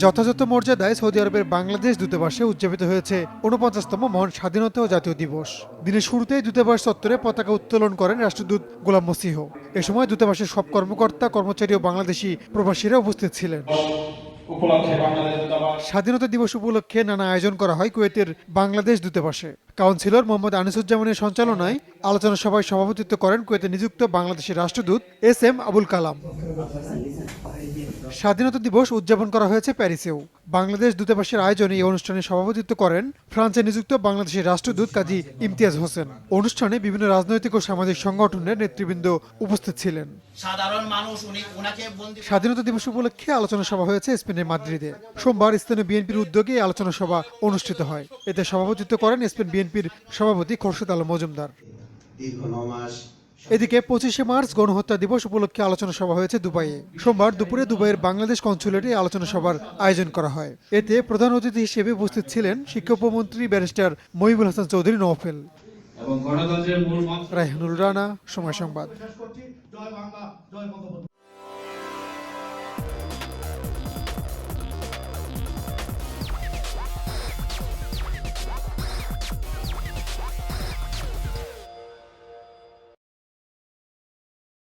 যথাযথ মর্যাদায় সৌদি আরবের বাংলাদেশ দূতাবাসে উদযাপিত হয়েছে ৪৯তম মহান স্বাধীনতা ও জাতীয় দিবস। দিনের শুরুতেই দূতাবাস চত্বরে পতাকা উত্তোলন করেন রাষ্ট্রদূত গোলাম মসিহ। এ সময় দূতাবাসের সব কর্মকর্তা, কর্মচারী ও বাংলাদেশি প্রবাসীরা উপস্থিত ছিলেন। স্বাধীনতা দিবস উপলক্ষে নানা আয়োজন করা হয় কুয়েতের বাংলাদেশ দূতাবাসে। কাউন্সিলর মোহাম্মদ আনিসুজ্জামানের সঞ্চালনায় আলোচনা সভায় সভাপতিত্ব করেন কুয়েতে নিযুক্ত বাংলাদেশের রাষ্ট্রদূত এস.এম. আবুল কালাম। স্বাধীনতা দিবস উদযাপন করা হয়েছে প্যারিসেও। বাংলাদেশ দূতাবাসের আয়োজনে এই অনুষ্ঠানে সভাপতিত্ব করেন ফ্রান্সে নিযুক্ত বাংলাদেশের রাষ্ট্রদূত কাজী ইমতিয়াজ হোসেন। অনুষ্ঠানে বিভিন্ন রাজনৈতিক ও সামাজিক সংগঠনের নেতৃবৃন্দ উপস্থিত ছিলেন। স্বাধীনতা দিবস উপলক্ষে আলোচনা সভা হয়েছে স্পেনের মাদ্রিদে। সোমবার স্থানীয় বিএনপির উদ্যোগে এই আলোচনা সভা অনুষ্ঠিত হয়। এতে সভাপতিত্ব করেন স্পেন বিএনপির সভাপতি খোরশেদ আলম মজুমদার। এদিকে ২৫শে মার্চ গণহত্যা দিবস উপলক্ষে আলোচনা সভা হয়েছে দুবাইয়ে। সোমবার দুপুরে দুবাইয়ের বাংলাদেশ কনসুলেটে আলোচনা সভার আয়োজন করা হয়। এতে প্রধান অতিথি হিসেবে উপস্থিত ছিলেন শিক্ষা উপমন্ত্রী ব্যারিস্টার মহিবুল হাসান চৌধুরী নওফেল। রায়হানুল রানা, সময় সংবাদ।